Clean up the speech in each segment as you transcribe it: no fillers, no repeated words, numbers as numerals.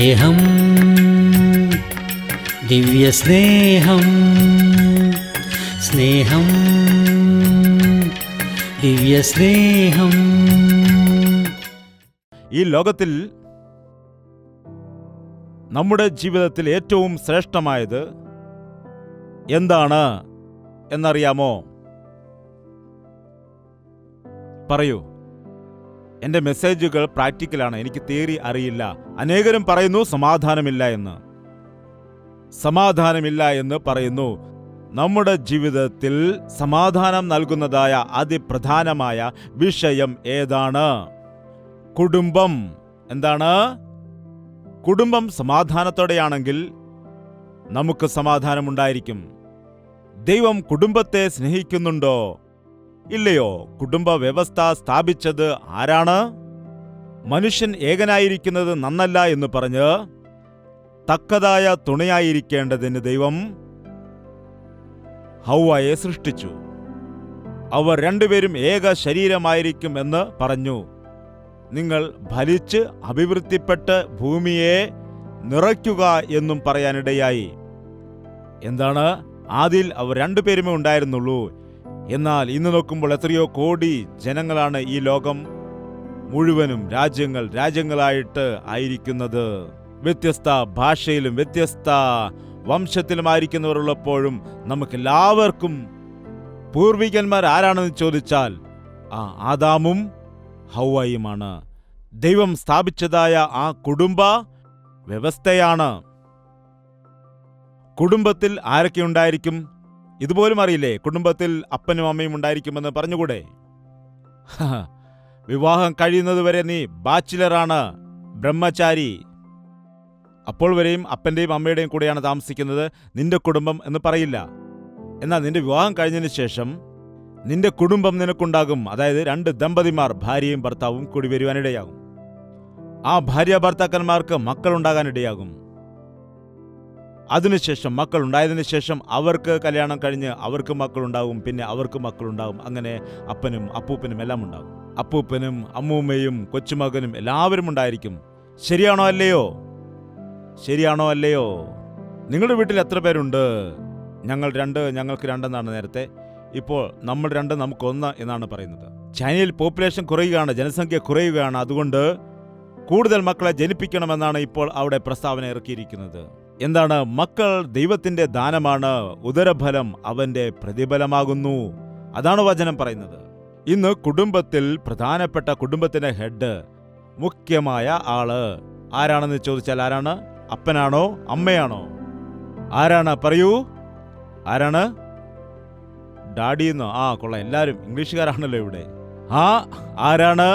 സ്നേഹം, ദിവ്യസ്നേഹം, സ്നേഹം, ദിവ്യസ്നേഹം. ഈ ലോകത്തിൽ നമ്മുടെ ജീവിതത്തിൽ ഏറ്റവും ശ്രേഷ്ഠമായത് എന്താണ് എന്നറിയാമോ? പറയൂ. എൻ്റെ മെസ്സേജുകൾ പ്രാക്ടിക്കലാണ്, എനിക്ക് തിയറി അറിയില്ല. അനേകരും പറയുന്നു സമാധാനമില്ല എന്ന്. സമാധാനമില്ല എന്ന് പറയുന്നു. നമ്മുടെ ജീവിതത്തിൽ സമാധാനം നൽകുന്നതായ അതിപ്രധാനമായ വിഷയം ഏതാണ്? കുടുംബം. എന്താണ്? കുടുംബം സമാധാനത്തോടെയാണെങ്കിൽ നമുക്ക് സമാധാനമുണ്ടായിരിക്കും. ദൈവം കുടുംബത്തെ സ്നേഹിക്കുന്നുണ്ടോ ഇല്ലയോ? കുടുംബ വ്യവസ്ഥ സ്ഥാപിച്ചത് ആരാണ്? മനുഷ്യൻ ഏകനായിരിക്കുന്നത് നന്നല്ല എന്ന് പറഞ്ഞ് തക്കതായ തുണയായിരിക്കേണ്ടതിന് ദൈവം ഹൗവയെ സൃഷ്ടിച്ചു. അവർ രണ്ടുപേരും ഏക ശരീരമായിരിക്കും എന്ന് പറഞ്ഞു. നിങ്ങൾ ഫലിച്ച് അഭിവൃദ്ധിപ്പെട്ട് ഭൂമിയെ നിറയ്ക്കുക എന്നും പറയാനിടയായി. എന്താണ്? ആദിയിൽ അവർ രണ്ടുപേരുമേ ഉണ്ടായിരുന്നുള്ളൂ. എന്നാൽ ഇന്ന് നോക്കുമ്പോൾ എത്രയോ കോടി ജനങ്ങളാണ് ഈ ലോകം മുഴുവനും രാജ്യങ്ങളായിട്ട് ആയിരിക്കുന്നത്. വ്യത്യസ്ത ഭാഷയിലും വ്യത്യസ്ത വംശത്തിലുമായിരിക്കുന്നവരുള്ളപ്പോഴും നമുക്കെല്ലാവർക്കും പൂർവികന്മാർ ആരാണെന്ന് ചോദിച്ചാൽ ആദാമും ഹൗവയുമാണ്. ദൈവം സ്ഥാപിച്ചതായ ആ കുടുംബ വ്യവസ്ഥയാണ്. കുടുംബത്തിൽ ആരൊക്കെ ഉണ്ടായിരിക്കും? ഇതുപോലും അറിയില്ലേ? കുടുംബത്തിൽ അപ്പനും അമ്മയും ഉണ്ടായിരിക്കുമെന്ന് പറഞ്ഞുകൂടെ? വിവാഹം കഴിയുന്നതുവരെ നീ ബാച്ചിലറാണ്, ബ്രഹ്മചാരി. അപ്പോൾ വരെയും അപ്പൻ്റെയും അമ്മയുടെയും കൂടെയാണ് താമസിക്കുന്നത്. നിന്റെ കുടുംബം എന്ന് പറയില്ല. എന്നാൽ നിന്റെ വിവാഹം കഴിഞ്ഞതിന് ശേഷം നിന്റെ കുടുംബം നിനക്കുണ്ടാകും. അതായത് രണ്ട് ദമ്പതിമാർ, ഭാര്യയും ഭർത്താവും കൂടി വരുവാനിടയാകും. ആ ഭാര്യ ഭർത്താക്കന്മാർക്ക് മക്കളുണ്ടാകാനിടയാകും. അതിനുശേഷം മക്കൾ ഉണ്ടായതിനു ശേഷം അവർക്ക് കല്യാണം കഴിഞ്ഞ് അവർക്ക് മക്കളുണ്ടാവും. പിന്നെ അവർക്ക് മക്കളുണ്ടാവും. അങ്ങനെ അപ്പനും അപ്പൂപ്പനും എല്ലാം ഉണ്ടാകും. അപ്പൂപ്പനും അമ്മൂമ്മയും കൊച്ചുമകനും എല്ലാവരും ഉണ്ടായിരിക്കും. ശരിയാണോ അല്ലയോ? ശരിയാണോ അല്ലയോ? നിങ്ങളുടെ വീട്ടിൽ എത്ര പേരുണ്ട്? ഞങ്ങൾക്ക് രണ്ടെന്നാണ് നേരത്തെ. ഇപ്പോൾ നമ്മൾ രണ്ട് നമുക്ക് ഒന്ന് എന്നാണ് പറയുന്നത്. ചൈനയിൽ പോപ്പുലേഷൻ കുറയുകയാണ്, ജനസംഖ്യ കുറയുകയാണ്. അതുകൊണ്ട് കൂടുതൽ മക്കളെ ജനിപ്പിക്കണമെന്നാണ് ഇപ്പോൾ അവിടെ പ്രസ്താവന ഇറക്കിയിരിക്കുന്നത്. എന്താണ്? മക്കൾ ദൈവത്തിന്റെ ദാനമാണ്. ഉദരഫലം അവന്റെ പ്രതിഫലമാകുന്നു. അതാണ് വചനം പറയുന്നത്. ഇന്ന് കുടുംബത്തിൽ പ്രധാനപ്പെട്ട കുടുംബത്തിന്റെ ഹെഡ്, മുഖ്യമായ ആള് ആരാണെന്ന് ചോദിച്ചാൽ ആരാണ്? അപ്പനാണോ അമ്മയാണോ? ആരാണ്? പറയൂ. ആരാണ്? ഡാഡിന്നോ? കൊള്ളാം, എല്ലാവരും ഇംഗ്ലീഷുകാരാണല്ലോ ഇവിടെ. ആരാണ്?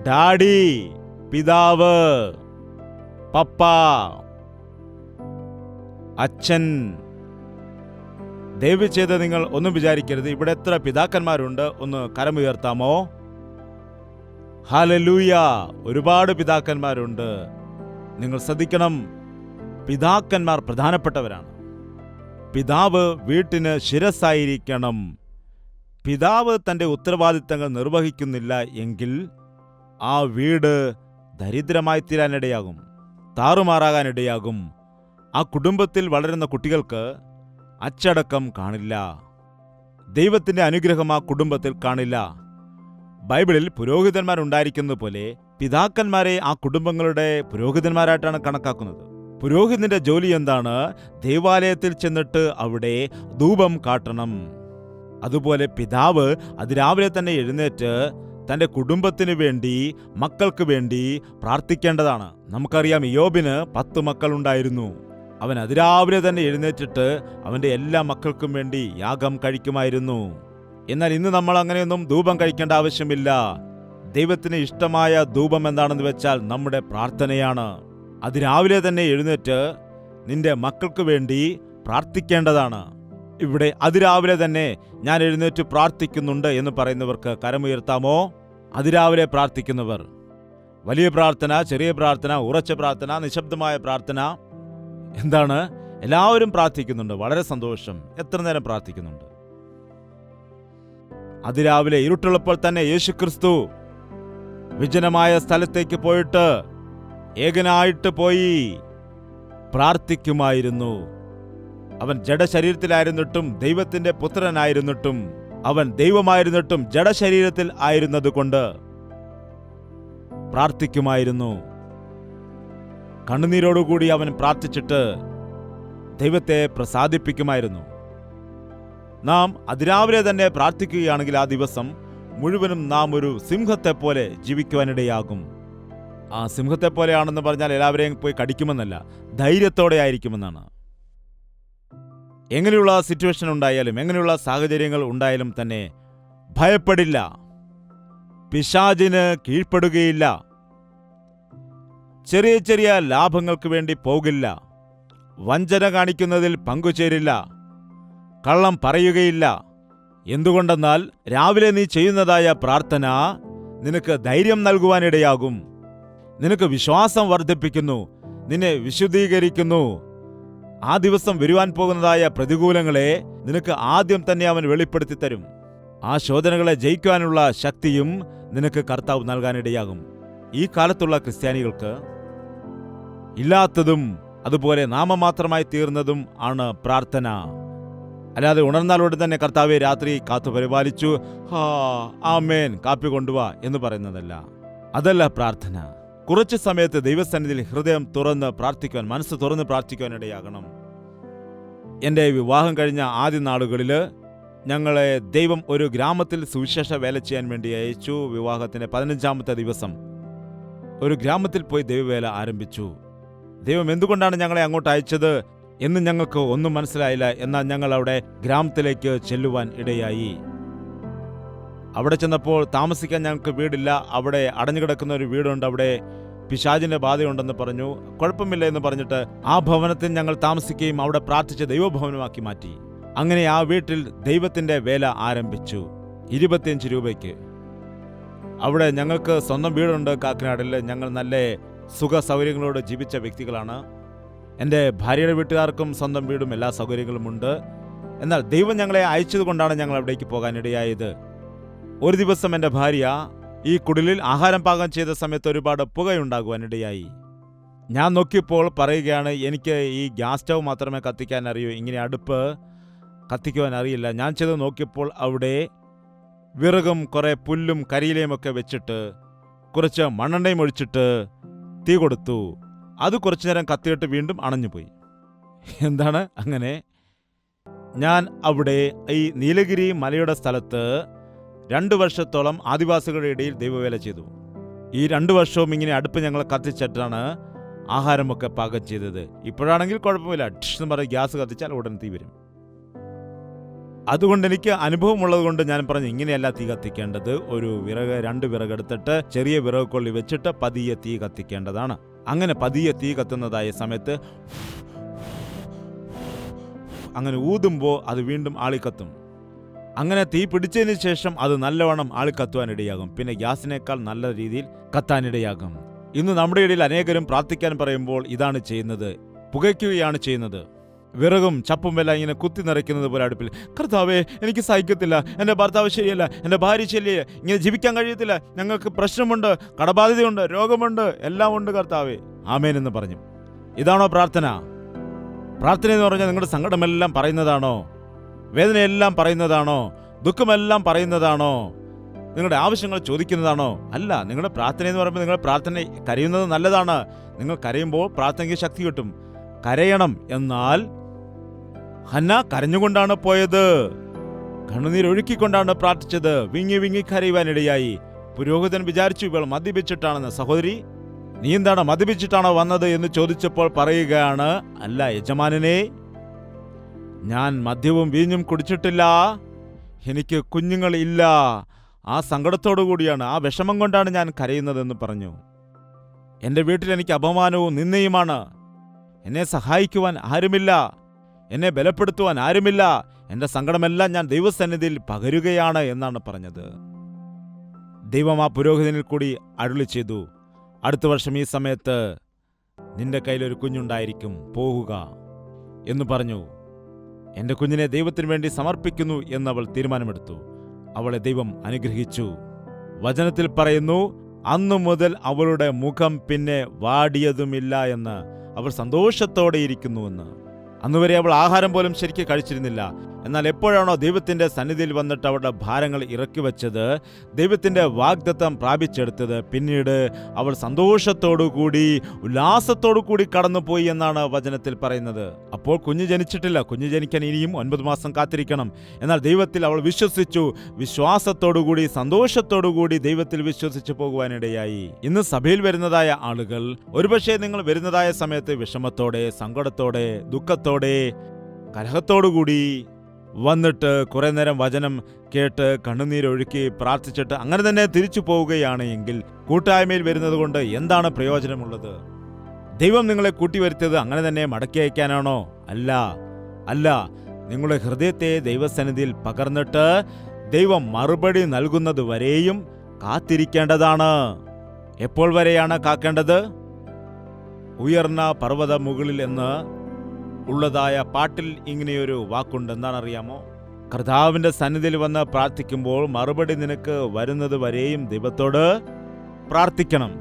ഡാഡി, പിതാവ്, പപ്പ, അച്ഛൻ. ദയവ് ചെയ്ത് നിങ്ങൾ ഒന്നും വിചാരിക്കരുത്. ഇവിടെ എത്ര പിതാക്കന്മാരുണ്ട്? ഒന്ന് കരമുയർത്താമോ? ഹല്ലേലൂയ! ഒരുപാട് പിതാക്കന്മാരുണ്ട്. നിങ്ങൾ ശ്രദ്ധിക്കണം, പിതാക്കന്മാർ പ്രധാനപ്പെട്ടവരാണ്. പിതാവ് വീട്ടിന് ശിരസ്സായിരിക്കണം. പിതാവ് തൻ്റെ ഉത്തരവാദിത്തങ്ങൾ നിർവഹിക്കുന്നില്ല എങ്കിൽ ആ വീട് ദരിദ്രമായി തീരാനിടയാകും, താറുമാറാകാനിടയാകും. ആ കുടുംബത്തിൽ വളരുന്ന കുട്ടികൾക്ക് അച്ചടക്കം കാണില്ല. ദൈവത്തിൻ്റെ അനുഗ്രഹം ആ കുടുംബത്തിൽ കാണില്ല. ബൈബിളിൽ പുരോഹിതന്മാരുണ്ടായിരിക്കുന്നത് പോലെ പിതാക്കന്മാരെ ആ കുടുംബങ്ങളുടെ പുരോഹിതന്മാരായിട്ടാണ് കണക്കാക്കുന്നത്. പുരോഹിതന്റെ ജോലി എന്താണ്? ദേവാലയത്തിൽ ചെന്നിട്ട് അവിടെ ധൂപം കാട്ടണം. അതുപോലെ പിതാവ് അതിരാവിലെ തന്നെ എഴുന്നേറ്റ് തൻ്റെ കുടുംബത്തിന് വേണ്ടി, മക്കൾക്ക് വേണ്ടി പ്രാർത്ഥിക്കേണ്ടതാണ്. നമുക്കറിയാം, യോബിന് 10 മക്കളുണ്ടായിരുന്നു. അവൻ അതിരാവിലെ തന്നെ എഴുന്നേറ്റിട്ട് അവൻ്റെ എല്ലാ മക്കൾക്കും വേണ്ടി യാഗം കഴിക്കുമായിരുന്നു. എന്നാൽ ഇന്ന് നമ്മൾ അങ്ങനെയൊന്നും ധൂപം കഴിക്കേണ്ട ആവശ്യമില്ല. ദൈവത്തിന് ഇഷ്ടമായ ധൂപം എന്താണെന്ന് വെച്ചാൽ നമ്മുടെ പ്രാർത്ഥനയാണ്. അതിരാവിലെ തന്നെ എഴുന്നേറ്റ് നിന്റെ മക്കൾക്ക് വേണ്ടി പ്രാർത്ഥിക്കേണ്ടതാണ്. ഇവിടെ അതിരാവിലെ തന്നെ ഞാൻ എഴുന്നേറ്റ് പ്രാർത്ഥിക്കുന്നുണ്ട് എന്ന് പറയുന്നവർക്ക് കരമുയർത്താമോ? അതിരാവിലെ പ്രാർത്ഥിക്കുന്നവർ, വലിയ പ്രാർത്ഥന, ചെറിയ പ്രാർത്ഥന, ഉറച്ച പ്രാർത്ഥന, നിശബ്ദമായ പ്രാർത്ഥന, എന്താണ്? എല്ലാവരും പ്രാർത്ഥിക്കുന്നുണ്ട്. വളരെ സന്തോഷം. എത്ര നേരം പ്രാർത്ഥിക്കുന്നുണ്ട്? അതിരാവിലെ ഇരുട്ടുള്ളപ്പോൾ തന്നെ യേശുക്രിസ്തു വിജനമായ സ്ഥലത്തേക്ക് പോയിട്ട് ഏകനായിട്ട് പോയി പ്രാർത്ഥിക്കുമായിരുന്നു. അവൻ ജഡശരീരത്തിലായിരുന്നിട്ടും ദൈവത്തിന്റെ പുത്രനായിരുന്നിട്ടും അവൻ ദൈവമായിരുന്നിട്ടും ജഡശരീരത്തിൽ ആയിരുന്നതുകൊണ്ട് പ്രാർത്ഥിക്കുമായിരുന്നു. കണ്ണുനീരോടുകൂടി അവൻ പ്രാർത്ഥിച്ചിട്ട് ദൈവത്തെ പ്രസാദിപ്പിക്കുമായിരുന്നു. നാം അതിരാവിലെ തന്നെ പ്രാർത്ഥിക്കുകയാണെങ്കിൽ ആ ദിവസം മുഴുവനും നാം ഒരു സിംഹത്തെപ്പോലെ ജീവിക്കുവാനിടയാകും. ആ സിംഹത്തെപ്പോലെയാണെന്ന് പറഞ്ഞാൽ എല്ലാവരെയും പോയി കടിക്കുമെന്നല്ല, ധൈര്യത്തോടെ ആയിരിക്കുമെന്നാണ്. എങ്ങനെയുള്ള സിറ്റുവേഷൻ ഉണ്ടായാലും എങ്ങനെയുള്ള സാഹചര്യങ്ങൾ ഉണ്ടായാലും തന്നെ ഭയപ്പെടില്ല, പിശാചിന് കീഴ്പ്പെടുകയില്ല, ചെറിയ ചെറിയ ലാഭങ്ങൾക്ക് വേണ്ടി പോകില്ല, വഞ്ചന കാണിക്കുന്നതിൽ പങ്കുചേരില്ല, കള്ളം പറയുകയില്ല. എന്തുകൊണ്ടെന്നാൽ രാവിലെ നീ ചെയ്യുന്നതായ പ്രാർത്ഥന നിനക്ക് ധൈര്യം നൽകുവാനിടയാകും, നിനക്ക് വിശ്വാസം വർദ്ധിപ്പിക്കുന്നു, നിന്നെ വിശുദ്ധീകരിക്കുന്നു. ആ ദിവസം വരുവാൻ പോകുന്നതായ പ്രതികൂലങ്ങളെ നിനക്ക് ആദ്യം തന്നെ അവൻ വെളിപ്പെടുത്തി തരും. ആ ശോധനകളെ ജയിക്കുവാനുള്ള ശക്തിയും നിനക്ക് കർത്താവ് നൽകാനിടയാകും. ഈ കാലത്തുള്ള ക്രിസ്ത്യാനികൾക്ക് ഇല്ലാത്തതും അതുപോലെ നാമമാത്രമായി തീർന്നതും ആണ് പ്രാർത്ഥന. അല്ലാതെ ഉണർന്നാലോട് തന്നെ കർത്താവെ രാത്രി കാത്തു പരിപാലിച്ചു, ആമേൻ, കാപ്പി കൊണ്ടുവാ എന്ന് പറയുന്നതല്ല. അതല്ല പ്രാർത്ഥന. കുറച്ചു സമയത്ത് ദൈവസന്നിധിയിൽ ഹൃദയം തുറന്ന് പ്രാർത്ഥിക്കുവാൻ, മനസ്സ് തുറന്ന് പ്രാർത്ഥിക്കുവാൻ ഇടയാകണം. എൻ്റെ വിവാഹം കഴിഞ്ഞ ആദ്യ നാളുകളിൽ ഞങ്ങളെ ദൈവം ഒരു ഗ്രാമത്തിൽ സുവിശേഷ വേല ചെയ്യാൻ വേണ്ടി അയച്ചു. വിവാഹത്തിൻ്റെ 15-ാമത്തെ ദിവസം ഒരു ഗ്രാമത്തിൽ പോയി ദൈവവേല ആരംഭിച്ചു. ദൈവം എന്തുകൊണ്ടാണ് ഞങ്ങളെ അങ്ങോട്ട് അയച്ചത് എന്ന് ഞങ്ങൾക്ക് ഒന്നും മനസ്സിലായില്ല. എന്നാൽ ഞങ്ങൾ അവിടെ ഗ്രാമത്തിലേക്ക് ചെല്ലുവാൻ ഇടയായി. അവിടെ ചെന്നപ്പോൾ താമസിക്കാൻ ഞങ്ങൾക്ക് വീടില്ല. അവിടെ അടഞ്ഞുകിടക്കുന്ന ഒരു വീടുണ്ട്, അവിടെ പിശാചിന്റെ ബാധയുണ്ടെന്ന് പറഞ്ഞു. കുഴപ്പമില്ല എന്ന് പറഞ്ഞിട്ട് ആ ഭവനത്തിൽ ഞങ്ങൾ താമസിക്കുകയും അവിടെ പ്രാർത്ഥിച്ച് ദൈവഭവനമാക്കി മാറ്റി. അങ്ങനെ ആ വീട്ടിൽ ദൈവത്തിന്റെ വേല ആരംഭിച്ചു. 25 രൂപയ്ക്ക്. അവിടെ ഞങ്ങൾക്ക് സ്വന്തം വീടുണ്ട് കാക്കനാടിൽ. ഞങ്ങൾ നല്ല സുഖ സൗകര്യങ്ങളോട് ജീവിച്ച വ്യക്തികളാണ്. എൻ്റെ ഭാര്യയുടെ വീട്ടുകാർക്കും സ്വന്തം വീടും എല്ലാ സൗകര്യങ്ങളുമുണ്ട്. എന്നാൽ ദൈവം ഞങ്ങളെ അയച്ചതുകൊണ്ടാണ് ഞങ്ങൾ അവിടേക്ക് പോകാനിടയായത്. ഒരു ദിവസം എൻ്റെ ഭാര്യ ഈ കുടിലിൽ ആഹാരം പാകം ചെയ്ത സമയത്ത് ഒരുപാട് പുകയുണ്ടാകുവാനിടയായി. ഞാൻ നോക്കിയപ്പോൾ പറയുകയാണ്, എനിക്ക് ഈ ഗ്യാസ് സ്റ്റൗ മാത്രമേ കത്തിക്കാൻ അറിയൂ, ഇങ്ങനെ അടുപ്പ് കത്തിക്കുവാൻ അറിയില്ല. ഞാൻ ചെയ്ത് നോക്കിയപ്പോൾ അവിടെ വിറകും കുറേ പുല്ലും കരിയിലയും ഒക്കെ വെച്ചിട്ട് കുറച്ച് മണ്ണെണ്ണയും ഒഴിച്ചിട്ട് തീ കൊടുത്തു. അത് കുറച്ചു നേരം കത്തിയിട്ട് വീണ്ടും അണഞ്ഞുപോയി. എന്താണ് അങ്ങനെ? ഞാൻ അവിടെ ഈ നീലഗിരി മലയുടെ സ്ഥലത്ത് 2 വർഷത്തോളം ആദിവാസികളുടെ ഇടയിൽ ദൈവവേല ചെയ്തു. ഈ 2 വർഷവും ഇങ്ങനെ അടുപ്പ് ഞങ്ങൾ കത്തിച്ചിട്ടാണ് ആഹാരമൊക്കെ പാകം ചെയ്തത്. ഇപ്പോഴാണെങ്കിൽ കുഴപ്പമില്ല, എന്ന് പറഞ്ഞ് ഗ്യാസ് കത്തിച്ചാൽ ഉടൻ തീ വരും. അതുകൊണ്ട് എനിക്ക് അനുഭവമുള്ളത് കൊണ്ട് ഞാൻ പറഞ്ഞു, ഇങ്ങനെയല്ല തീ കത്തിക്കേണ്ടത്. ഒരു വിറക് 2 വിറകെടുത്തിട്ട് ചെറിയ വിറക് കൊള്ളി വെച്ചിട്ട് പതിയെ തീ കത്തിക്കേണ്ടതാണ്. അങ്ങനെ പതിയെ തീ കത്തുന്നതായ സമയത്ത് അങ്ങനെ ഊതുമ്പോൾ അത് വീണ്ടും ആളിക്കത്തും. അങ്ങനെ തീ പിടിച്ചതിന് ശേഷം അത് നല്ലവണ്ണം ആളിക്കത്തുവാനിടയാകും. പിന്നെ ഗ്യാസിനേക്കാൾ നല്ല രീതിയിൽ കത്താനിടയാകും. ഇന്ന് നമ്മുടെ ഇടയിൽ അനേകരും പ്രാർത്ഥിക്കാൻ പറയുമ്പോൾ ഇതാണ് ചെയ്യുന്നത്, പുകയ്ക്കുകയാണ് ചെയ്യുന്നത്. വിറകും ചപ്പും എല്ലാം ഇങ്ങനെ കുത്തി നിറയ്ക്കുന്നത് പോലെ അടുപ്പിൽ. കർത്താവേ, എനിക്ക് സഹിക്കത്തില്ല, എൻ്റെ ഭർത്താവ് ശരിയല്ല, എൻ്റെ ഭാര്യ ശരിയല്ല, ഇങ്ങനെ ജീവിക്കാൻ കഴിയത്തില്ല, ഞങ്ങൾക്ക് പ്രശ്നമുണ്ട്, കടബാധ്യതയുണ്ട്, രോഗമുണ്ട്, എല്ലാം ഉണ്ട് കർത്താവേ, ആമേൻ എന്ന് പറഞ്ഞു. ഇതാണോ പ്രാർത്ഥന? പ്രാർത്ഥന എന്ന് പറഞ്ഞാൽ നിങ്ങളുടെ സങ്കടമെല്ലാം പറയുന്നതാണോ? വേദനയെല്ലാം പറയുന്നതാണോ? ദുഃഖമെല്ലാം പറയുന്നതാണോ? നിങ്ങളുടെ ആവശ്യങ്ങൾ ചോദിക്കുന്നതാണോ? അല്ല. നിങ്ങളുടെ പ്രാർത്ഥന എന്ന് പറയുമ്പോൾ നിങ്ങളുടെ പ്രാർത്ഥന കരയുന്നത് നല്ലതാണ്. നിങ്ങൾ കരയുമ്പോൾ പ്രാർത്ഥനയ്ക്ക് ശക്തി കിട്ടും. കരയണം. എന്നാൽ ഹന്ന കരഞ്ഞുകൊണ്ടാണ് പോയത്, കണ്ണുനീരൊഴുക്കിക്കൊണ്ടാണ് പ്രാർത്ഥിച്ചത്. വിങ്ങി വിങ്ങി കരയുവാനിടയായി. പുരോഹിതൻ വിചാരിച്ചു ഇവൾ മദ്യപിച്ചിട്ടാണെന്ന്. സഹോദരി, നീ എന്താണ് മദ്യപിച്ചിട്ടാണോ വന്നത് എന്ന് ചോദിച്ചപ്പോൾ പറയുകയാണ്, അല്ല യജമാനനെ, ഞാൻ മദ്യവും വീഞ്ഞും കുടിച്ചിട്ടില്ല, എനിക്ക് കുഞ്ഞുങ്ങൾ ഇല്ല, ആ സങ്കടത്തോടു കൂടിയാണ്, ആ വിഷമം കൊണ്ടാണ് ഞാൻ കരയുന്നതെന്ന് പറഞ്ഞു. എൻ്റെ വീട്ടിൽ എനിക്ക് അപമാനവും നിന്ദയുമാണ്. എന്നെ സഹായിക്കുവാൻ ആരുമില്ല, എന്നെ ബലപ്പെടുത്തുവാൻ ആരുമില്ല, എൻ്റെ സങ്കടമെല്ലാം ഞാൻ ദൈവസന്നിധിയിൽ പകരുകയാണ് എന്നാണ് പറഞ്ഞത്. ദൈവം ആ പുരോഹിതനിൽ കൂടി അരുളി ചെയ്തു, അടുത്ത വർഷം ഈ സമയത്ത് നിന്റെ കയ്യിലൊരു കുഞ്ഞുണ്ടായിരിക്കും, പോകുക എന്ന് പറഞ്ഞു. എൻ്റെ കുഞ്ഞിനെ ദൈവത്തിന് വേണ്ടി സമർപ്പിക്കുന്നു എന്നവൾ തീരുമാനമെടുത്തു. അവളെ ദൈവം അനുഗ്രഹിച്ചു. വചനത്തിൽ പറയുന്നു, അന്നു മുതൽ അവളുടെ മുഖം പിന്നെ വാടിയതുമില്ല എന്ന്, അവൾ സന്തോഷത്തോടെ ഇരിക്കുന്നുവെന്ന്. അന്നുവരെ അവൾ ആഹാരം പോലും ശരിക്കും കഴിച്ചിരുന്നില്ല. എന്നാൽ എപ്പോഴാണോ ദൈവത്തിൻ്റെ സന്നിധിയിൽ വന്നിട്ട് അവളുടെ ഭാരങ്ങൾ ഇറക്കി വച്ചത്, ദൈവത്തിൻ്റെ വാഗ്ദത്തം പ്രാപിച്ചെടുത്തത്, പിന്നീട് അവൾ സന്തോഷത്തോടുകൂടി ഉല്ലാസത്തോടുകൂടി കടന്നുപോയി എന്നാണ് വചനത്തിൽ പറയുന്നത്. അപ്പോൾ കുഞ്ഞ് ജനിച്ചിട്ടില്ല. കുഞ്ഞ് ജനിക്കാൻ ഇനിയും 9 മാസം കാത്തിരിക്കണം. എന്നാൽ ദൈവത്തിൽ അവൾ വിശ്വസിച്ചു. വിശ്വാസത്തോടുകൂടി സന്തോഷത്തോടുകൂടി ദൈവത്തിൽ വിശ്വസിച്ചു പോകുവാനിടയായി. ഇന്ന് സഭയിൽ വരുന്നതായ ആളുകൾ ഒരുപക്ഷെ നിങ്ങൾ വരുന്നതായ സമയത്ത് വിഷമത്തോടെ, സങ്കടത്തോടെ, ദുഃഖത്തോടെ, കലഹത്തോടുകൂടി വന്നിട്ട് കുറേ നേരം വചനം കേട്ട് കണ്ണുനീരൊഴുക്കി പ്രാർത്ഥിച്ചിട്ട് അങ്ങനെ തന്നെ തിരിച്ചു പോവുകയാണ് എങ്കിൽ കൂട്ടായ്മയിൽ വരുന്നത് കൊണ്ട് എന്താണ് പ്രയോജനമുള്ളത്? ദൈവം നിങ്ങളെ കൂട്ടിവരുത്തിയത് അങ്ങനെ തന്നെ മടക്കി അയക്കാനാണോ? അല്ല. നിങ്ങളുടെ ഹൃദയത്തെ ദൈവസന്നിധിയിൽ പകർന്നിട്ട് ദൈവം മറുപടി നൽകുന്നത് വരെയും കാത്തിരിക്കേണ്ടതാണ്. എപ്പോൾ വരെയാണ് കാക്കേണ്ടത്? ഉയർന്ന പർവ്വത മുകളിൽ എന്ന് ഉള്ളതായ പാട്ടിൽ ഇങ്ങനെയൊരു വാക്കുണ്ട്. എന്താണെന്നറിയാമോ? കർത്താവിൻ്റെ സന്നിധിയിൽ വന്ന് പ്രാർത്ഥിക്കുമ്പോൾ മറുപടി നിനക്ക് വരുന്നത് വരെയും ദൈവത്തോട് പ്രാർത്ഥിക്കണം.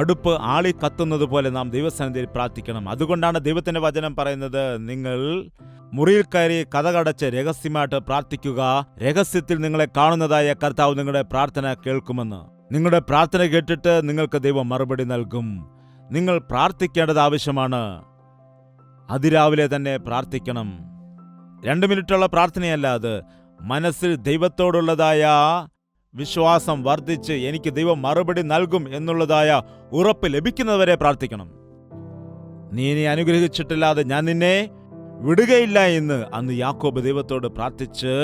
അടുപ്പ് ആളി കത്തുന്നത് പോലെ നാം ദൈവസന്നിധിയിൽ പ്രാർത്ഥിക്കണം. അതുകൊണ്ടാണ് ദൈവത്തിൻ്റെ വചനം പറയുന്നത്, നിങ്ങൾ മുറിയിൽ കയറി കതകടച്ച് രഹസ്യമായിട്ട് പ്രാർത്ഥിക്കുക. രഹസ്യത്തിൽ നിങ്ങളെ കാണുന്നതായ കർത്താവ് നിങ്ങളുടെ പ്രാർത്ഥന കേൾക്കുമെന്ന്. നിങ്ങളുടെ പ്രാർത്ഥന കേട്ടിട്ട് നിങ്ങൾക്ക് ദൈവം മറുപടി നൽകും. നിങ്ങൾ പ്രാർത്ഥിക്കേണ്ടത് ആവശ്യമാണ്. അതിരാവിലെ തന്നെ പ്രാർത്ഥിക്കണം. 2 മിനിറ്റുള്ള പ്രാർത്ഥനയല്ല അത്. മനസ്സിൽ ദൈവത്തോടുള്ളതായ വിശ്വാസം വർദ്ധിച്ച് എനിക്ക് ദൈവം മറുപടി നൽകും എന്നുള്ളതായ ഉറപ്പ് ലഭിക്കുന്നതുവരെ പ്രാർത്ഥിക്കണം. നീ എന്നെ അനുഗ്രഹിച്ചിട്ടില്ലാതെ ഞാൻ നിന്നെ വിടുകയില്ല എന്ന് അന്ന് യാക്കോബ് ദൈവത്തോട് പ്രാർത്ഥിച്ച്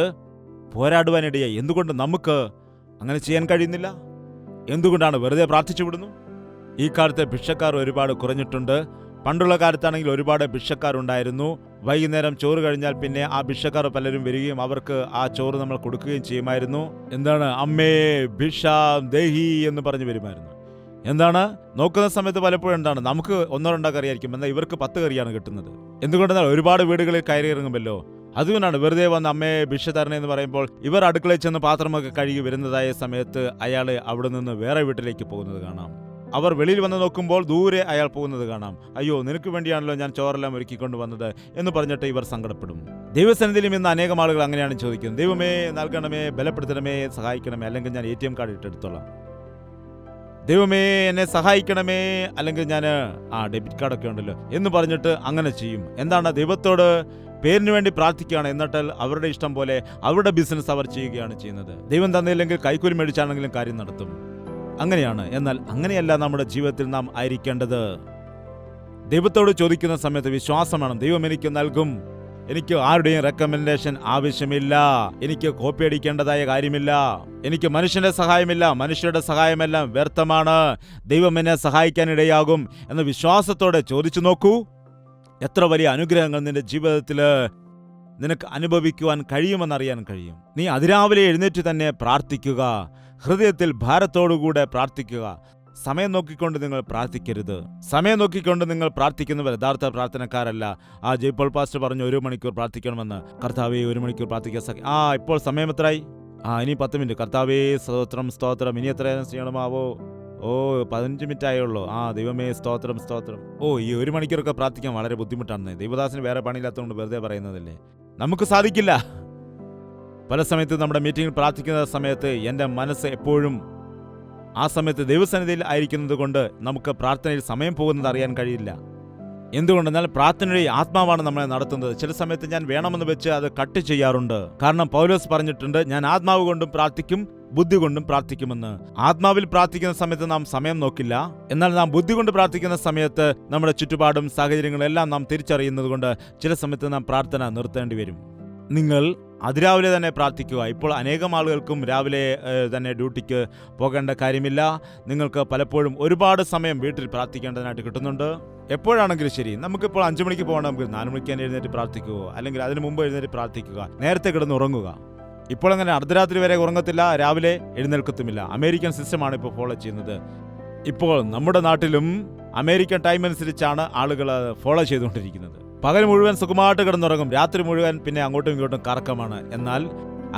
പോരാടുവാനിടയായി. എന്തുകൊണ്ട് നമുക്ക് അങ്ങനെ ചെയ്യാൻ കഴിയുന്നില്ല? എന്തുകൊണ്ടാണ് വെറുതെ പ്രാർത്ഥിച്ചു വിടുന്നു? ഈ കാലത്തെ ഭിക്ഷക്കാർ ഒരുപാട് കുറഞ്ഞിട്ടുണ്ട്. പണ്ടുള്ള കാലത്താണെങ്കിൽ ഒരുപാട് ഭിക്ഷക്കാരുണ്ടായിരുന്നു. വൈകുന്നേരം ചോറ് കഴിഞ്ഞാൽ പിന്നെ ആ ഭിക്ഷക്കാർ പലരും വരികയും അവർക്ക് ആ ചോറ് നമ്മൾ കൊടുക്കുകയും ചെയ്യുമായിരുന്നു. എന്താണ്? അമ്മേ ഭിക്ഷാം ദേഹി എന്ന് പറഞ്ഞു വരുമായിരുന്നു. എന്താണ്? നോക്കുന്ന സമയത്ത് പലപ്പോഴും എന്താണ്, നമുക്ക് 1-2 കറിയായിരിക്കും, എന്നാൽ ഇവർക്ക് 10 കറിയാണ് കിട്ടുന്നത്. എന്തുകൊണ്ടെന്നാൽ ഒരുപാട് വീടുകളിൽ കയറി ഇറങ്ങുമല്ലോ. അതുകൊണ്ടാണ് വെറുതെ വന്ന് അമ്മേ ഭിക്ഷ തരണേ എന്ന് പറയുമ്പോൾ ഇവർ അടുക്കളയിൽ ചെന്ന് പാത്രമൊക്കെ കഴുകി വരുന്നതായ സമയത്ത് അയാൾ അവിടെ നിന്ന് വേറെ വീട്ടിലേക്ക് പോകുന്നത് കാണാം. അവർ വെളിയിൽ വന്ന് നോക്കുമ്പോൾ ദൂരെ അയാൾ പോകുന്നത് കാണാം. അയ്യോ, നിനക്ക് വേണ്ടിയാണല്ലോ ഞാൻ ചോറെല്ലാം ഒരുക്കിക്കൊണ്ട് വന്നത് എന്ന് പറഞ്ഞിട്ട് ഇവർ സങ്കടപ്പെടും. ദൈവസന്നിധിയിലും ഇന്ന് അനേകം ആളുകൾ അങ്ങനെയാണ് ചോദിക്കുന്നത്, ദൈവമേ നൽകണമേ, ബലപ്പെടുത്തണമേ, സഹായിക്കണമേ, അല്ലെങ്കിൽ ഞാൻ ATM കാർഡ് ഇട്ടെടുത്തോളാം. ദൈവമേ എന്നെ സഹായിക്കണമേ, അല്ലെങ്കിൽ ഞാൻ ഡെബിറ്റ് കാർഡൊക്കെ ഉണ്ടല്ലോ എന്ന് പറഞ്ഞിട്ട് അങ്ങനെ ചെയ്യും. എന്താണ്? ദൈവത്തോട് പേരിന് വേണ്ടി പ്രാർത്ഥിക്കുകയാണ്. എന്നിട്ട് അവരുടെ ഇഷ്ടം പോലെ അവരുടെ ബിസിനസ് അവർ ചെയ്യുകയാണ് ചെയ്യുന്നത്. ദൈവം തന്നില്ലെങ്കിൽ കൈക്കൂലി മേടിച്ചാണെങ്കിലും കാര്യം നടത്തും. അങ്ങനെയാണ്. എന്നാൽ അങ്ങനെയല്ല നമ്മുടെ ജീവിതത്തിൽ നാം ആയിരിക്കേണ്ടത്. ദൈവത്തോട് ചോദിക്കുന്ന സമയത്ത് വിശ്വാസം വേണം. ദൈവം എനിക്ക് നൽകും. എനിക്ക് ആരുടെയും റെക്കമെൻഡേഷൻ ആവശ്യമില്ല. എനിക്ക് കോപ്പി അടിക്കേണ്ടതായ കാര്യമില്ല. എനിക്ക് മനുഷ്യന്റെ സഹായമില്ല. മനുഷ്യരുടെ സഹായമെല്ലാം വ്യർത്ഥമാണ്. ദൈവം എന്നെ സഹായിക്കാനിടയാകും എന്ന വിശ്വാസത്തോടെ ചോദിച്ചു നോക്കൂ. എത്ര വലിയ അനുഗ്രഹങ്ങൾ നിന്റെ ജീവിതത്തിൽ നിനക്ക് അനുഭവിക്കുവാൻ കഴിയുമെന്നറിയാൻ കഴിയും. നീ അതിരാവിലെ എഴുന്നേറ്റ് തന്നെ പ്രാർത്ഥിക്കുക. ഹൃദയത്തിൽ ഭാരത്തോടുകൂടെ പ്രാർത്ഥിക്കുക. സമയം നോക്കിക്കൊണ്ട് നിങ്ങൾ പ്രാർത്ഥിക്കരുത്. സമയം നോക്കിക്കൊണ്ട് നിങ്ങൾ പ്രാർത്ഥിക്കുന്നവർ യഥാർത്ഥ പ്രാർത്ഥനക്കാരല്ല. ജയ്പോൾ പാസ്റ്റർ പറഞ്ഞു 1 മണിക്കൂർ പ്രാർത്ഥിക്കണമെന്ന്. കർത്താവേ 1 മണിക്കൂർ പ്രാർത്ഥിക്കാൻ ഇപ്പോൾ സമയം എത്രയായി? ഇനി 10 മിനിറ്റ്. കർത്താവേ സ്തോത്രം സ്തോത്രം. ഇനി എത്ര ചെയ്യണമാവോ? 15 മിനിറ്റ് ആയുള്ളൂ. ദൈവമേ സ്തോത്രം സ്തോത്രം. ഈ 1 മണിക്കൂറൊക്കെ പ്രാർത്ഥിക്കാൻ വളരെ ബുദ്ധിമുട്ടാണ്. ദൈവദാസന് വേറെ പണിയില്ലാത്തതുകൊണ്ട് വെറുതെ പറയുന്നതല്ലേ. നമുക്ക് സാധിക്കില്ല. പല സമയത്ത് നമ്മുടെ മീറ്റിംഗിൽ പ്രാർത്ഥിക്കുന്ന സമയത്ത് എൻ്റെ മനസ്സ് എപ്പോഴും ആ സമയത്ത് ദൈവസന്നിധിയിൽ ആയിരിക്കുന്നത് കൊണ്ട് നമുക്ക് പ്രാർത്ഥനയിൽ സമയം പോകുന്നത് അറിയാൻ കഴിയില്ല. എന്തുകൊണ്ടെന്നാൽ പ്രാർത്ഥനയുടെ ആത്മാവാണ് നമ്മളെ നടത്തുന്നത്. ചില സമയത്ത് ഞാൻ വേണമെന്ന് വെച്ച് അത് കട്ട് ചെയ്യാറുണ്ട്. കാരണം പൗലോസ് പറഞ്ഞിട്ടുണ്ട്, ഞാൻ ആത്മാവ് കൊണ്ടും പ്രാർത്ഥിക്കും, ബുദ്ധി കൊണ്ടും പ്രാർത്ഥിക്കുമെന്ന്. ആത്മാവിൽ പ്രാർത്ഥിക്കുന്ന സമയത്ത് നാം സമയം നോക്കില്ല. എന്നാൽ നാം ബുദ്ധി കൊണ്ട് പ്രാർത്ഥിക്കുന്ന സമയത്ത് നമ്മുടെ ചുറ്റുപാടും സാഹചര്യങ്ങളും എല്ലാം നാം തിരിച്ചറിയുന്നത് കൊണ്ട് ചില സമയത്ത് നാം പ്രാർത്ഥന നിർത്തേണ്ടി വരും. നിങ്ങൾ അതിരാവിലെ തന്നെ പ്രാർത്ഥിക്കുക. ഇപ്പോൾ അനേകം ആളുകൾക്കും രാവിലെ തന്നെ ഡ്യൂട്ടിക്ക് പോകേണ്ട കാര്യമില്ല. നിങ്ങൾക്ക് പലപ്പോഴും ഒരുപാട് സമയം വീട്ടിൽ പ്രാർത്ഥിക്കേണ്ടതിനായിട്ട് കിട്ടുന്നുണ്ട്. എപ്പോഴാണെങ്കിലും ശരി, നമുക്കിപ്പോൾ 5 മണിക്ക് പോകണമെങ്കിൽ 4 മണിക്ക് തന്നെ എഴുന്നേറ്റ് പ്രാർത്ഥിക്കുക, അല്ലെങ്കിൽ അതിന് മുമ്പ് എഴുന്നേറ്റ് പ്രാർത്ഥിക്കുക. നേരത്തെ കിടന്ന് ഉറങ്ങുക. ഇപ്പോൾ അങ്ങനെ അർദ്ധരാത്രി വരെ ഉറങ്ങത്തില്ല, രാവിലെ എഴുന്നേൽക്കത്തുമില്ല. അമേരിക്കൻ സിസ്റ്റമാണ് ഇപ്പോൾ ഫോളോ ചെയ്യുന്നത്. ഇപ്പോൾ നമ്മുടെ നാട്ടിലും അമേരിക്കൻ ടൈം അനുസരിച്ചാണ് ആളുകൾ ഫോളോ ചെയ്തുകൊണ്ടിരിക്കുന്നത്. പകൽ മുഴുവൻ സുഖമായിട്ട് കിടന്നുറങ്ങും, രാത്രി മുഴുവൻ പിന്നെ അങ്ങോട്ടും ഇങ്ങോട്ടും കറക്കമാണ്. എന്നാൽ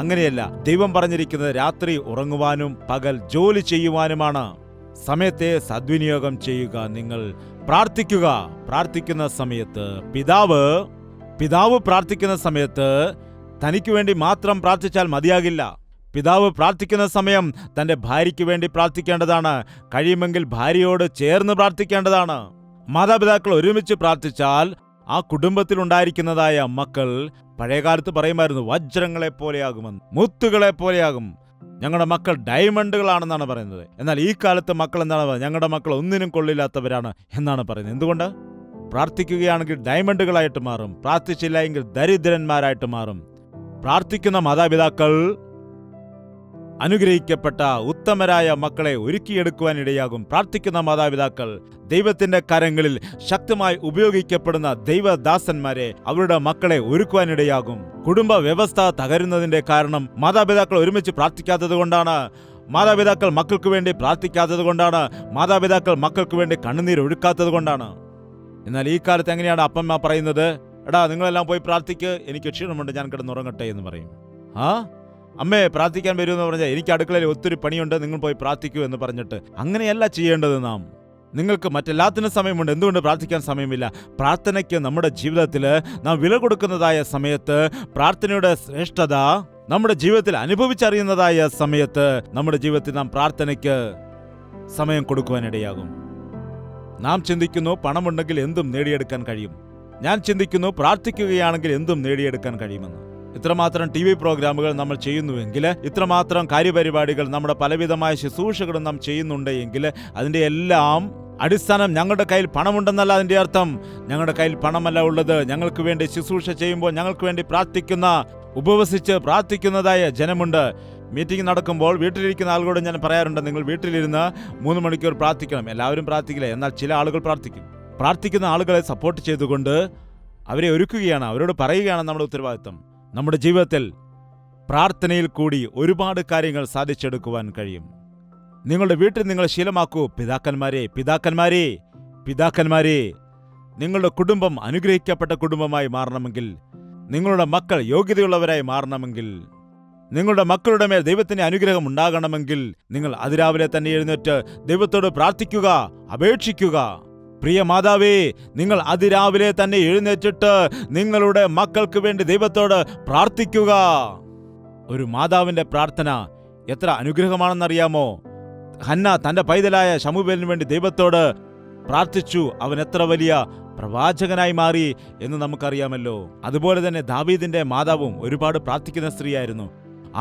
അങ്ങനെയല്ല. ദൈവം പറഞ്ഞിരിക്കുന്നത് രാത്രി ഉറങ്ങുവാനും പകൽ ജോലി ചെയ്യുവാനുമാണ്. സമയത്തെ സദ്വിനിയോഗം ചെയ്യുക. നിങ്ങൾ പ്രാർത്ഥിക്കുക. പ്രാർത്ഥിക്കുന്ന സമയത്ത് പിതാവ് പ്രാർത്ഥിക്കുന്ന സമയത്ത് തനിക്ക് വേണ്ടി മാത്രം പ്രാർത്ഥിച്ചാൽ മതിയാകില്ല. പിതാവ് പ്രാർത്ഥിക്കുന്ന സമയം തൻ്റെ ഭാര്യയ്ക്ക് വേണ്ടി പ്രാർത്ഥിക്കേണ്ടതാണ്. കഴിയുമെങ്കിൽ ഭാര്യയോട് ചേർന്ന് പ്രാർത്ഥിക്കേണ്ടതാണ്. മാതാപിതാക്കൾ ഒരുമിച്ച് പ്രാർത്ഥിച്ചാൽ ആ കുടുംബത്തിൽ ഉണ്ടായിരിക്കുന്നതായ മക്കൾ, പഴയകാലത്ത് പറയുമായിരുന്നു, വജ്രങ്ങളെ പോലെയാകുമെന്ന്, മുത്തുകളെ പോലെയാകും. ഞങ്ങളുടെ മക്കൾ ഡയമണ്ടുകളാണെന്നാണ് പറയുന്നത്. എന്നാൽ ഈ കാലത്ത് മക്കൾ എന്താണ് പറയുന്നത്? ഞങ്ങളുടെ മക്കൾ ഒന്നിനും കൊള്ളില്ലാത്തവരാണ് എന്നാണ് പറയുന്നത്. എന്തുകൊണ്ട്? പ്രാർത്ഥിക്കുകയാണെങ്കിൽ ഡയമണ്ടുകളായിട്ട് മാറും, പ്രാർത്ഥിച്ചില്ല എങ്കിൽ ദരിദ്രന്മാരായിട്ട് മാറും. പ്രാർത്ഥിക്കുന്ന മാതാപിതാക്കൾ അനുഗ്രഹിക്കപ്പെട്ട ഉത്തമരായ മക്കളെ ഒരുക്കിയെടുക്കുവാനിടയാകും. പ്രാർത്ഥിക്കുന്ന മാതാപിതാക്കൾ ദൈവത്തിന്റെ കരങ്ങളിൽ ശക്തമായി ഉപയോഗിക്കപ്പെടുന്ന ദൈവദാസന്മാരെ, അവരുടെ മക്കളെ ഒരുക്കുവാനിടയാകും. കുടുംബ വ്യവസ്ഥ തകരുന്നതിന്റെ കാരണം മാതാപിതാക്കൾ ഒരുമിച്ച് പ്രാർത്ഥിക്കാത്തത് കൊണ്ടാണ്. മാതാപിതാക്കൾ മക്കൾക്ക് വേണ്ടി പ്രാർത്ഥിക്കാത്തത് കൊണ്ടാണ്. മാതാപിതാക്കൾ മക്കൾക്ക് വേണ്ടി കണ്ണുനീരൊഴുക്കാത്തത് കൊണ്ടാണ്. എന്നാൽ ഈ കാലത്ത് എങ്ങനെയാണ് അപ്പന്മാർ പറയുന്നത്? എടാ, നിങ്ങളെല്ലാം പോയി പ്രാർത്ഥിക്ക്, എനിക്ക് ക്ഷീണമുണ്ട്, ഞാൻ കിടന്നുറങ്ങട്ടെ എന്ന് പറയും. അമ്മേ പ്രാർത്ഥിക്കാൻ വരുമെന്ന് പറഞ്ഞാൽ എനിക്ക് അടുക്കളയിൽ ഒത്തിരി പണിയുണ്ട്, നിങ്ങൾ പോയി പ്രാർത്ഥിക്കൂ എന്ന് പറഞ്ഞിട്ട്. അങ്ങനെയല്ല ചെയ്യേണ്ടത്. നിങ്ങൾക്ക് മറ്റെല്ലാത്തിനും സമയമുണ്ട്, എന്തുകൊണ്ട് പ്രാർത്ഥിക്കാൻ സമയമില്ല? പ്രാർത്ഥനയ്ക്ക് നമ്മുടെ ജീവിതത്തിൽ നാം വില കൊടുക്കുന്നതായ സമയത്ത്, പ്രാർത്ഥനയുടെ ശ്രേഷ്ഠത നമ്മുടെ ജീവിതത്തിൽ അനുഭവിച്ചറിയുന്നതായ സമയത്ത്, നമ്മുടെ ജീവിതത്തിൽ നാം പ്രാർത്ഥനയ്ക്ക് സമയം കൊടുക്കുവാനിടയാകും. നാം ചിന്തിക്കുന്നു പണമുണ്ടെങ്കിൽ എന്തും നേടിയെടുക്കാൻ കഴിയും. ഞാൻ ചിന്തിക്കുന്നു പ്രാർത്ഥിക്കുകയാണെങ്കിൽ എന്തും നേടിയെടുക്കാൻ കഴിയുമെന്ന്. ഇത്രമാത്രം TV പ്രോഗ്രാമുകൾ നമ്മൾ ചെയ്യുന്നുവെങ്കിൽ, ഇത്രമാത്രം കാര്യപരിപാടികൾ, നമ്മുടെ പലവിധമായ ശുശ്രൂഷകളും നാം ചെയ്യുന്നുണ്ട് എങ്കിൽ, അതിൻ്റെ എല്ലാം അടിസ്ഥാനം ഞങ്ങളുടെ കയ്യിൽ പണമുണ്ടെന്നല്ല അതിൻ്റെ അർത്ഥം. ഞങ്ങളുടെ കയ്യിൽ പണമല്ല ഉള്ളത്. ഞങ്ങൾക്ക് വേണ്ടി ശുശ്രൂഷ ചെയ്യുമ്പോൾ ഞങ്ങൾക്ക് വേണ്ടി ഉപവസിച്ച് പ്രാർത്ഥിക്കുന്നതായ ജനമുണ്ട്. മീറ്റിംഗ് നടക്കുമ്പോൾ വീട്ടിലിരിക്കുന്ന ആളുകളോട് ഞാൻ പറയാറുണ്ട്, നിങ്ങൾ വീട്ടിലിരുന്ന് 3 മണിക്കൂർ പ്രാർത്ഥിക്കണം. എല്ലാവരും പ്രാർത്ഥിക്കില്ല, എന്നാൽ ചില ആളുകൾ പ്രാർത്ഥിക്കും. പ്രാർത്ഥിക്കുന്ന ആളുകളെ സപ്പോർട്ട് ചെയ്തുകൊണ്ട് അവരെ ഒരുക്കുകയാണ്, അവരോട് പറയുകയാണ് നമ്മുടെ ഉത്തരവാദിത്വം. നമ്മുടെ ജീവിതത്തിൽ പ്രാർത്ഥനയിൽ കൂടി ഒരുപാട് കാര്യങ്ങൾ സാധിച്ചെടുക്കുവാൻ കഴിയും. നിങ്ങളുടെ വീട്ടിൽ നിങ്ങൾ ശീലമാക്കൂ. പിതാക്കന്മാരെ, നിങ്ങളുടെ കുടുംബം അനുഗ്രഹിക്കപ്പെട്ട കുടുംബമായി മാറണമെങ്കിൽ, നിങ്ങളുടെ മക്കൾ യോഗ്യതയുള്ളവരായി മാറണമെങ്കിൽ, നിങ്ങളുടെ മക്കളുടെ മേൽ ദൈവത്തിന്റെ അനുഗ്രഹം ഉണ്ടാകണമെങ്കിൽ, നിങ്ങൾ അതിരാവിലെ തന്നെ എഴുന്നേറ്റ് ദൈവത്തോട് പ്രാർത്ഥിക്കുക, അപേക്ഷിക്കുക. പ്രിയ മാതാവേ, നിങ്ങൾ അതിരാവിലെ തന്നെ എഴുന്നേറ്റിട്ട് നിങ്ങളുടെ മക്കൾക്ക് വേണ്ടി ദൈവത്തോട് പ്രാർത്ഥിക്കുക. ഒരു മാതാവിന്റെ പ്രാർത്ഥന എത്ര അനുഗ്രഹമാണെന്നറിയാമോ? ഹന്ന തന്റെ പൈതലായ ശമൂവേലിന് വേണ്ടി ദൈവത്തോട് പ്രാർത്ഥിച്ചു. അവൻ എത്ര വലിയ പ്രവാചകനായി മാറി എന്ന് നമുക്കറിയാമല്ലോ. അതുപോലെ തന്നെ ദാവീദിന്റെ മാതാവും ഒരുപാട് പ്രാർത്ഥിക്കുന്ന സ്ത്രീയായിരുന്നു.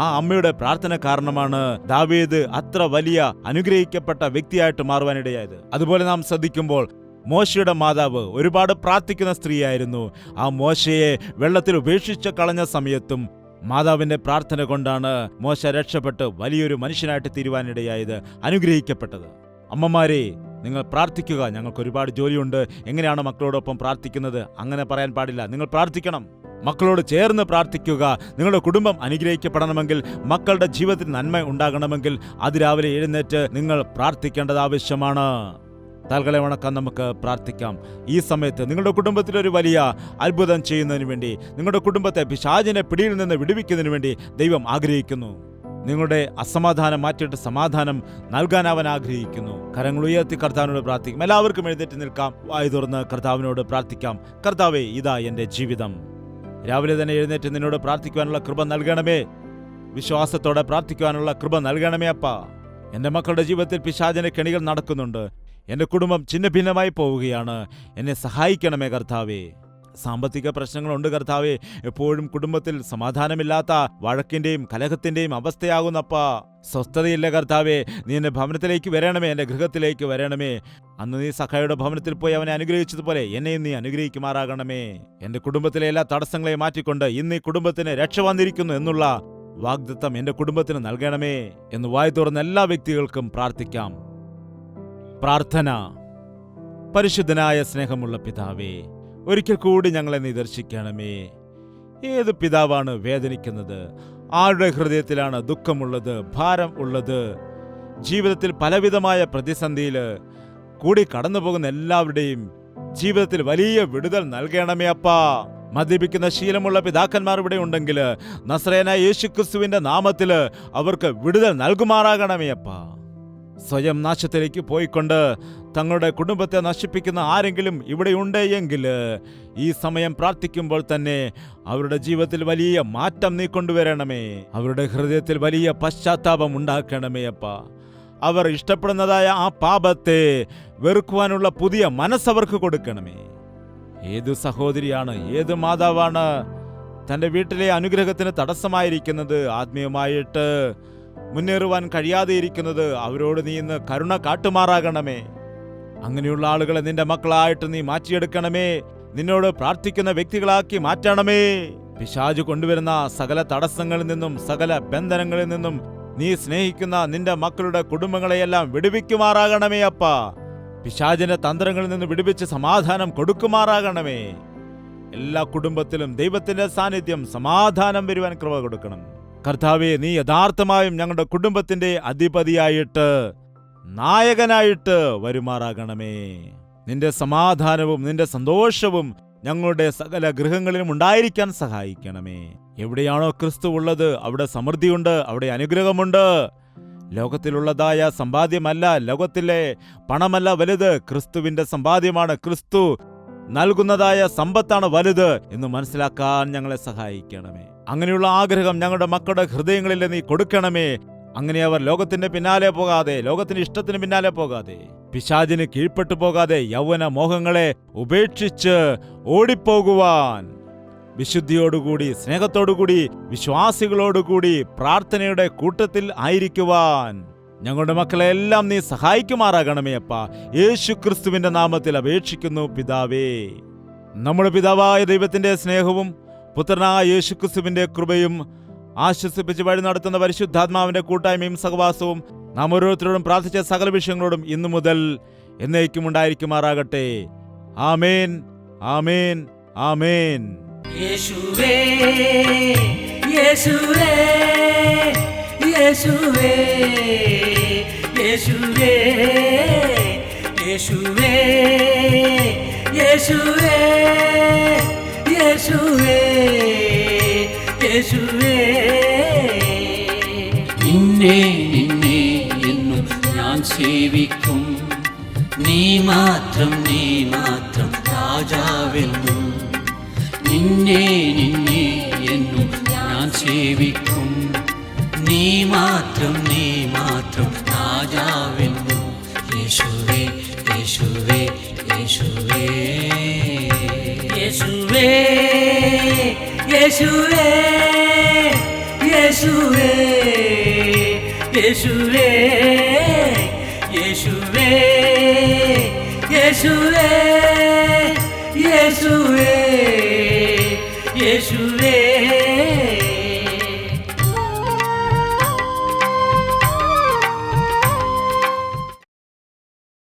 ആ അമ്മയുടെ പ്രാർത്ഥന കാരണമാണ് ദാവീദ് അത്ര വലിയ അനുഗ്രഹിക്കപ്പെട്ട വ്യക്തിയായിട്ട് മാറുവാനിടയായത്. അതുപോലെ നാം ശ്രദ്ധിക്കുമ്പോൾ മോശയുടെ മാതാവ് ഒരുപാട് പ്രാർത്ഥിക്കുന്ന സ്ത്രീയായിരുന്നു. ആ മോശയെ വെള്ളത്തിൽ ഉപേക്ഷിച്ച് കളഞ്ഞ സമയത്തും മാതാവിന്റെ പ്രാർത്ഥന കൊണ്ടാണ് മോശ രക്ഷപ്പെട്ട് വലിയൊരു മനുഷ്യനായിട്ട് തീരുവാനിടയായത്, അനുഗ്രഹിക്കപ്പെട്ടത്. അമ്മമാരെ, നിങ്ങൾ പ്രാർത്ഥിക്കുക. ഞങ്ങൾക്ക് ഒരുപാട് ജോലിയുണ്ട്, എങ്ങനെയാണ് മക്കളോടൊപ്പം പ്രാർത്ഥിക്കുന്നത്? അങ്ങനെ പറയാൻ പാടില്ല. നിങ്ങൾ പ്രാർത്ഥിക്കണം. മക്കളോട് ചേർന്ന് പ്രാർത്ഥിക്കുക. നിങ്ങളുടെ കുടുംബം അനുഗ്രഹിക്കപ്പെടണമെങ്കിൽ, മക്കളുടെ ജീവിതത്തിൽ നന്മ ഉണ്ടാകണമെങ്കിൽ അതിരാവിലെ എഴുന്നേറ്റ് നിങ്ങൾ പ്രാർത്ഥിക്കേണ്ടത് ആവശ്യമാണ്. താൽക്കാലം വണക്കം, നമുക്ക് പ്രാർത്ഥിക്കാം. ഈ സമയത്ത് നിങ്ങളുടെ കുടുംബത്തിൽ ഒരു വലിയ അത്ഭുതം ചെയ്യുന്നതിന് വേണ്ടി, നിങ്ങളുടെ കുടുംബത്തെ പിശാചിന്റെ പിടിയിൽ നിന്ന് വിടുവിക്കുന്നതിന് വേണ്ടി ദൈവം ആഗ്രഹിക്കുന്നു. നിങ്ങളുടെ അസമാധാനം മാറ്റിയിട്ട് സമാധാനം നൽകാൻ അവൻ ആഗ്രഹിക്കുന്നു. കരങ്ങൾ ഉയർത്തി കർത്താവിനോട് പ്രാർത്ഥിക്കും. എല്ലാവർക്കും എഴുന്നേറ്റ് നിൽക്കാം. വായു തുറന്ന് കർത്താവിനോട് പ്രാർത്ഥിക്കാം. കർത്താവേ, ഇതാ എൻ്റെ ജീവിതം. രാവിലെ തന്നെ എഴുന്നേറ്റ് നിന്നോട് പ്രാർത്ഥിക്കുവാനുള്ള കൃപ നൽകണമേ. വിശ്വാസത്തോടെ പ്രാർത്ഥിക്കുവാനുള്ള കൃപ നൽകണമേ അപ്പാ. എൻ്റെ മക്കളുടെ ജീവിതത്തിൽ പിശാചിന്റെ കെണികൾ നടക്കുന്നുണ്ട്. എൻ്റെ കുടുംബം ഛിന്ന ഭിന്നമായി പോവുകയാണ്. എന്നെ സഹായിക്കണമേ കർത്താവേ. സാമ്പത്തിക പ്രശ്നങ്ങളുണ്ട് കർത്താവേ. എപ്പോഴും കുടുംബത്തിൽ സമാധാനമില്ലാത്ത വഴക്കിന്റെയും കലഹത്തിന്റെയും അവസ്ഥയാകുന്നപ്പാ. സ്വസ്ഥതയില്ല കർത്താവേ. നീ എൻ്റെ ഭവനത്തിലേക്ക് വരണമേ, എൻ്റെ ഗൃഹത്തിലേക്ക് വരണമേ. അന്ന് നീ സഖായുടെ ഭവനത്തിൽ പോയി അവനെ അനുഗ്രഹിച്ചതുപോലെ എന്നെയും നീ അനുഗ്രഹിക്കുമാറാകണമേ. എൻ്റെ കുടുംബത്തിലെ എല്ലാ തടസ്സങ്ങളെയും മാറ്റിക്കൊണ്ട് ഇന്ന് ഈ കുടുംബത്തിന് രക്ഷ വന്നിരിക്കുന്നു എന്നുള്ള വാഗ്ദത്തം എൻ്റെ കുടുംബത്തിന് നൽകണമേ എന്ന് വായി തുറന്ന എല്ലാ വ്യക്തികൾക്കും പ്രാർത്ഥിക്കാം. പ്രാർത്ഥന. പരിശുദ്ധനായ സ്നേഹമുള്ള പിതാവേ, ഒരിക്കൽ കൂടി ഞങ്ങളെ നീ ദർശിക്കണമേ. ഏത് പിതാവാണ് വേദനിക്കുന്നത്? ആരുടെ ഹൃദയത്തിലാണ് ദുഃഖമുള്ളത്, ഭാരം ഉള്ളത്? ജീവിതത്തിൽ പലവിധമായ പ്രതിസന്ധിയിൽ കൂടി കടന്നു പോകുന്ന എല്ലാവരുടെയും ജീവിതത്തിൽ വലിയ വിടുതൽ നൽകണമേ അപ്പാ. മദ്യപിക്കുന്ന ശീലമുള്ള പിതാക്കന്മാർ ഇവിടെ ഉണ്ടെങ്കിൽ നസ്രയനായ യേശുക്രിസ്തുവിന്റെ നാമത്തിൽ അവർക്ക് വിടുതൽ നൽകുമാറാകണമേ അപ്പാ. സ്വയം നാശത്തിലേക്ക് പോയിക്കൊണ്ട് തങ്ങളുടെ കുടുംബത്തെ നശിപ്പിക്കുന്ന ആരെങ്കിലും ഇവിടെ ഉണ്ട് എങ്കിൽ ഈ സമയം പ്രാർത്ഥിക്കുമ്പോൾ തന്നെ അവരുടെ ജീവിതത്തിൽ വലിയ മാറ്റം നീ കൊണ്ടുവരണമേ. അവരുടെ ഹൃദയത്തിൽ വലിയ പശ്ചാത്താപം ഉണ്ടാക്കണമേ അപ്പാ. അവർ ഇഷ്ടപ്പെടുന്നതായ ആ പാപത്തെ വെറുക്കുവാനുള്ള പുതിയ മനസ്സവർക്ക് കൊടുക്കണമേ. ഏതു സഹോദരിയാണ്, ഏത് മാതാവാണ് തൻ്റെ വീട്ടിലെ അനുഗ്രഹത്തിന് തടസ്സമായിരിക്കുന്നത്, ആത്മീയമായിട്ട് മുന്നേറുവാൻ കഴിയാതെ ഇരിക്കുന്നത്? അവരോട് നീ ഇന്ന് കരുണ കാട്ടുമാറാകണമേ. അങ്ങനെയുള്ള ആളുകളെ നിന്റെ മക്കളായിട്ട് നീ മാറ്റിയെടുക്കണമേ. നിന്നോട് പ്രാർത്ഥിക്കുന്ന വ്യക്തികളാക്കി മാറ്റണമേ. പിശാച് കൊണ്ടുവരുന്ന സകല തടസ്സങ്ങളിൽ നിന്നും സകല ബന്ധനങ്ങളിൽ നിന്നും നീ സ്നേഹിക്കുന്ന നിന്റെ മക്കളുടെ കുടുംബങ്ങളെയെല്ലാം വിടുവിക്കുമാറാകണമേ അപ്പാ. പിശാചിന്റെ തന്ത്രങ്ങളിൽ നിന്ന് വിടുവിച്ച് സമാധാനം കൊടുക്കുമാറാകണമേ. എല്ലാ കുടുംബത്തിലും ദൈവത്തിന്റെ സാന്നിധ്യം, സമാധാനം വരുവാൻ കൃപ കൊടുക്കണം. കർത്താവേ, നീ യഥാർത്ഥമായും ഞങ്ങളുടെ കുടുംബത്തിന്റെ അധിപതിയായിട്ട്, നായകനായിട്ട് വരുമാറാകണമേ. നിന്റെ സമാധാനവും നിന്റെ സന്തോഷവും ഞങ്ങളുടെ സകല ഗൃഹങ്ങളിലും ഉണ്ടായിരിക്കാൻ സഹായിക്കണമേ. എവിടെയാണോ ക്രിസ്തു ഉള്ളത് അവിടെ സമൃദ്ധിയുണ്ട്, അവിടെ അനുഗ്രഹമുണ്ട്. ലോകത്തിലുള്ളതായ സമ്പാദ്യമല്ല, ലോകത്തിലെ പണമല്ല വലുത്, ക്രിസ്തുവിന്റെ സമ്പാദ്യമാണ്. ക്രിസ്തു നൽകുന്നതായ സമ്പത്താണ് വലുത് എന്ന് മനസ്സിലാക്കാൻ ഞങ്ങളെ സഹായിക്കണമേ. അങ്ങനെയുള്ള ആഗ്രഹം ഞങ്ങളുടെ മക്കളുടെ ഹൃദയങ്ങളിൽ നീ കൊടുക്കണമേ. അങ്ങനെ അവർ ലോകത്തിന്റെ പിന്നാലെ പോകാതെ, ലോകത്തിന്റെ ഇഷ്ടത്തിന് പിന്നാലെ പോകാതെ, പിശാചിന് കീഴ്പ്പെട്ടു പോകാതെ യൗവന മോഹങ്ങളെ ഉപേക്ഷിച്ച് ഓടിപ്പോകുവാൻ വിശുദ്ധിയോടുകൂടി, സ്നേഹത്തോടുകൂടി, വിശ്വാസികളോടുകൂടി പ്രാർത്ഥനയുടെ കൂട്ടത്തിൽ ആയിരിക്കുവാൻ ഞങ്ങളുടെ മക്കളെല്ലാം നീ സഹായിക്കുമാറാകണമേ അപ്പാ. യേശു ക്രിസ്തുവിന്റെ നാമത്തിൽ അപേക്ഷിക്കുന്നു പിതാവേ. നമ്മുടെ പിതാവായ ദൈവത്തിന്റെ സ്നേഹവും പുത്രനായ യേശു ക്രിസ്തുവിന്റെ കൃപയും ആശ്വസിപ്പിച്ച് വഴി നടത്തുന്ന പരിശുദ്ധാത്മാവിന്റെ കൂട്ടായ്മയും സഹവാസവും നാം ഓരോരുത്തരോടും പ്രാർത്ഥിച്ച സകല വിഷയങ്ങളോടും ഇന്നു മുതൽ എന്നേക്കും ഉണ്ടായിരിക്കുമാറാകട്ടെ. ആമേൻ, ആമേൻ, ആമേൻ. യേശുവേ, യേശുവേ, യേശുവേ, യേശുവേ, യേശുവേ, യേശുവേ, യേശുവേ, യേശുവേ. നിന്നെ നിന്നെ എന്നും ഞാൻ സേവിക്കും, നീ മാത്രം രാജാവെന്നും. നിന്നെ നിന്നെ എന്നും ഞാൻ സേവിക്കും, നീ മാത്രം രാജാവെന്നും. യേശുവേ, യേശുവേ, യേശുവേ, യേശുവേ, യേശുവേ, യേശുവേ, യേശുവേ, യേശുവേ, യേശുവേ, യേശുവേ, യേശുവേ.